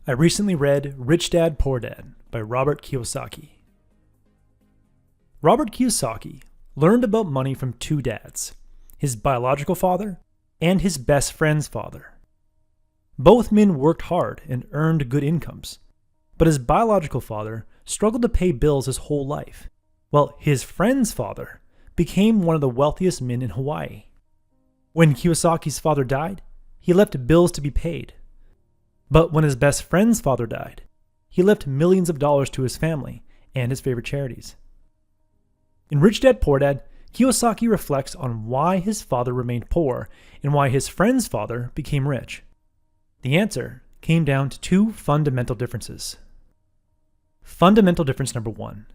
I recently read Rich Dad, Poor Dad by Robert Kiyosaki. Robert Kiyosaki learned about money from two dads, his biological father and his best friend's father. Both men worked hard and earned good incomes, but his biological father struggled to pay bills his whole life, while his friend's father became one of the wealthiest men in Hawaii. When Kiyosaki's father died, he left bills to be paid. But when his best friend's father died, he left millions of dollars to his family and his favorite charities. In Rich Dad, Poor Dad, Kiyosaki reflects on why his father remained poor and why his friend's father became rich. The answer came down to two fundamental differences. Fundamental difference number one: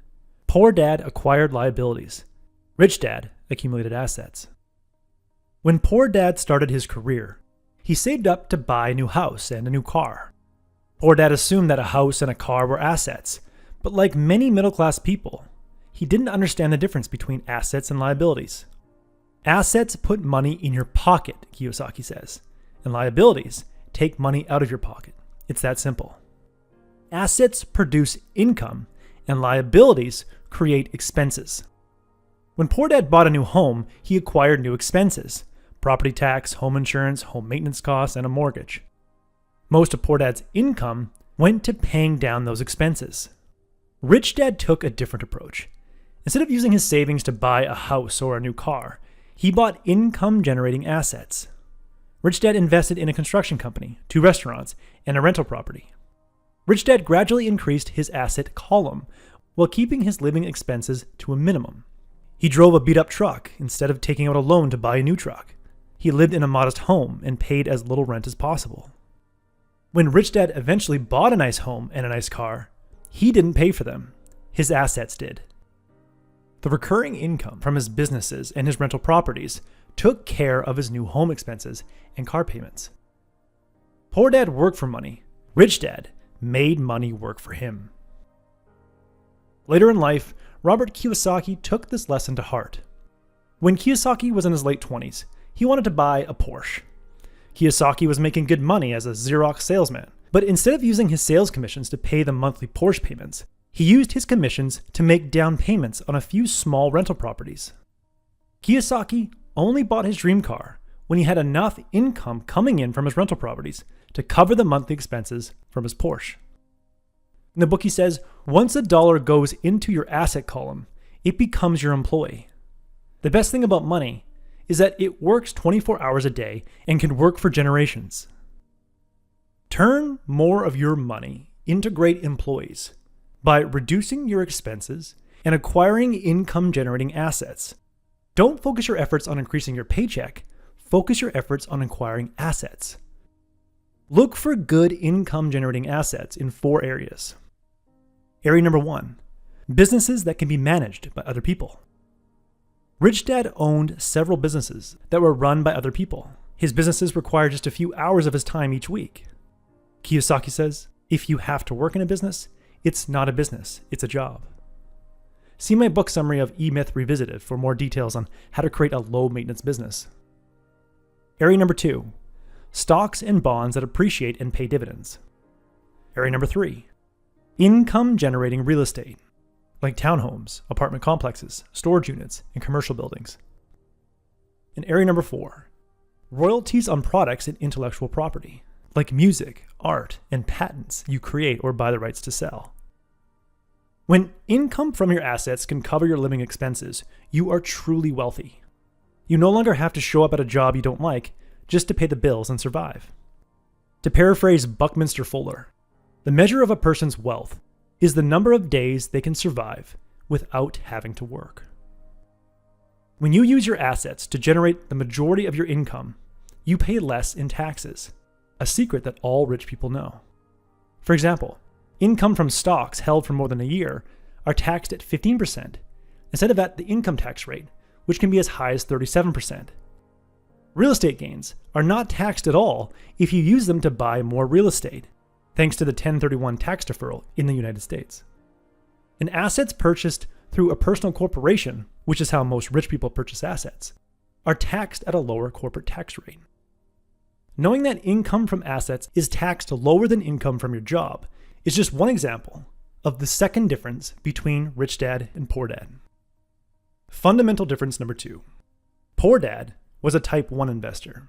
Poor Dad acquired liabilities. Rich Dad accumulated assets. When Poor Dad started his career, he saved up to buy a new house and a new car. Poor Dad assumed that a house and a car were assets, but like many middle-class people, he didn't understand the difference between assets and liabilities. Assets put money in your pocket, Kiyosaki says, and liabilities take money out of your pocket. It's that simple. Assets produce income, and liabilities create expenses. When Poor Dad bought a new home, he acquired new expenses: property tax, home insurance, home maintenance costs, and a mortgage. Most of Poor Dad's income went to paying down those expenses. Rich Dad took a different approach. Instead of using his savings to buy a house or a new car, he bought income-generating assets. Rich Dad invested in a construction company, 2 restaurants, and a rental property. Rich Dad gradually increased his asset column while keeping his living expenses to a minimum. He drove a beat-up truck instead of taking out a loan to buy a new truck. He lived in a modest home and paid as little rent as possible. When Rich Dad eventually bought a nice home and a nice car, he didn't pay for them. His assets did. The recurring income from his businesses and his rental properties took care of his new home expenses and car payments. Poor Dad worked for money. Rich Dad made money work for him. Later in life, Robert Kiyosaki took this lesson to heart. When Kiyosaki was in his late 20s, he wanted to buy a Porsche. Kiyosaki was making good money as a Xerox salesman, but instead of using his sales commissions to pay the monthly Porsche payments, he used his commissions to make down payments on a few small rental properties. Kiyosaki only bought his dream car when he had enough income coming in from his rental properties to cover the monthly expenses from his Porsche. In the book, he says, once a dollar goes into your asset column, it becomes your employee. The best thing about money is that it works 24 hours a day and can work for generations. Turn more of your money into great employees by reducing your expenses and acquiring income-generating assets. Don't focus your efforts on increasing your paycheck. Focus your efforts on acquiring assets. Look for good income-generating assets in 4 areas. Area number 1, businesses that can be managed by other people. Rich Dad owned several businesses that were run by other people. His businesses required just a few hours of his time each week. Kiyosaki says, if you have to work in a business, it's not a business, it's a job. See my book summary of E-Myth Revisited for more details on how to create a low-maintenance business. Area number 2, stocks and bonds that appreciate and pay dividends. Area number 3, income-generating real estate, like townhomes, apartment complexes, storage units, and commercial buildings. And area number 4, royalties on products and intellectual property, like music, art, and patents you create or buy the rights to sell. When income from your assets can cover your living expenses, you are truly wealthy. You no longer have to show up at a job you don't like just to pay the bills and survive. To paraphrase Buckminster Fuller, the measure of a person's wealth is the number of days they can survive without having to work. When you use your assets to generate the majority of your income, you pay less in taxes, a secret that all rich people know. For example, income from stocks held for more than a year are taxed at 15% instead of at the income tax rate, which can be as high as 37%. Real estate gains are not taxed at all if you use them to buy more real estate, thanks to the 1031 tax deferral in the United States. And assets purchased through a personal corporation, which is how most rich people purchase assets, are taxed at a lower corporate tax rate. Knowing that income from assets is taxed lower than income from your job is just one example of the second difference between rich dad and poor dad. Fundamental difference number 2. Poor dad was a type 1 investor.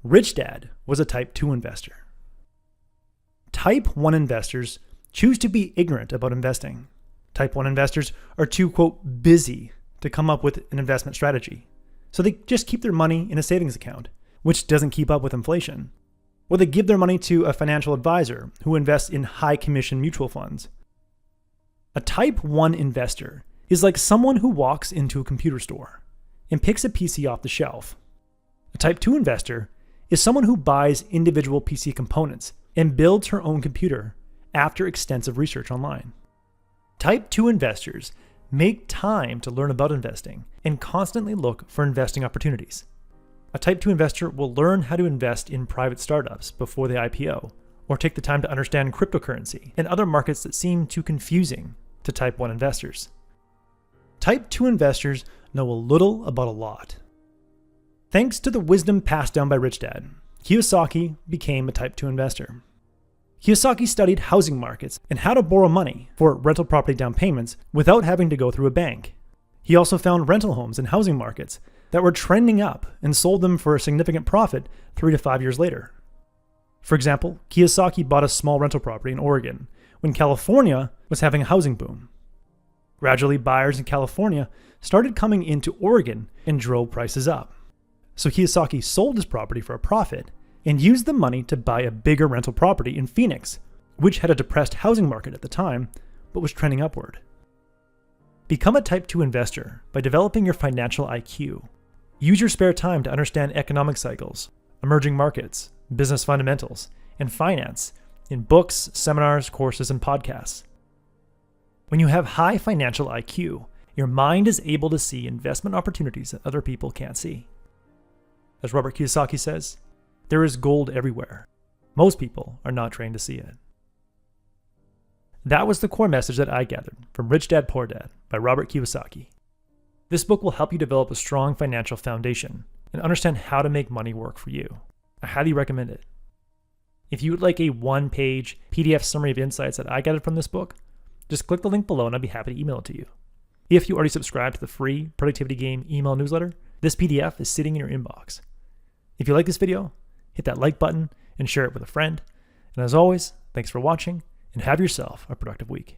Rich dad was a type 2 investor. Type 1 investors choose to be ignorant about investing. Type 1 investors are too, quote, busy to come up with an investment strategy. So they just keep their money in a savings account, which doesn't keep up with inflation. Or they give their money to a financial advisor who invests in high commission mutual funds. A type 1 investor is like someone who walks into a computer store and picks a PC off the shelf. A type 2 investor is someone who buys individual PC components and builds her own computer after extensive research online. Type 2 investors make time to learn about investing and constantly look for investing opportunities. A type 2 investor will learn how to invest in private startups before they IPO, or take the time to understand cryptocurrency and other markets that seem too confusing to type 1 investors. Type 2 investors know a little about a lot. Thanks to the wisdom passed down by Rich Dad, Kiyosaki became a type 2 investor. Kiyosaki studied housing markets and how to borrow money for rental property down payments without having to go through a bank. He also found rental homes in housing markets that were trending up and sold them for a significant profit 3 to 5 years later. For example, Kiyosaki bought a small rental property in Oregon when California was having a housing boom. Gradually, buyers in California started coming into Oregon and drove prices up. So Kiyosaki sold his property for a profit and used the money to buy a bigger rental property in Phoenix, which had a depressed housing market at the time, but was trending upward. Become a type 2 investor by developing your financial IQ. Use your spare time to understand economic cycles, emerging markets, business fundamentals, and finance in books, seminars, courses, and podcasts. When you have high financial IQ, your mind is able to see investment opportunities that other people can't see. As Robert Kiyosaki says, there is gold everywhere. Most people are not trained to see it. That was the core message that I gathered from Rich Dad, Poor Dad by Robert Kiyosaki. This book will help you develop a strong financial foundation and understand how to make money work for you. I highly recommend it. If you would like a one-page PDF summary of insights that I gathered from this book, just click the link below and I'd be happy to email it to you. If you already subscribe to the free Productivity Game email newsletter, this PDF is sitting in your inbox. If you like this video, hit that like button and share it with a friend. And as always, thanks for watching and have yourself a productive week.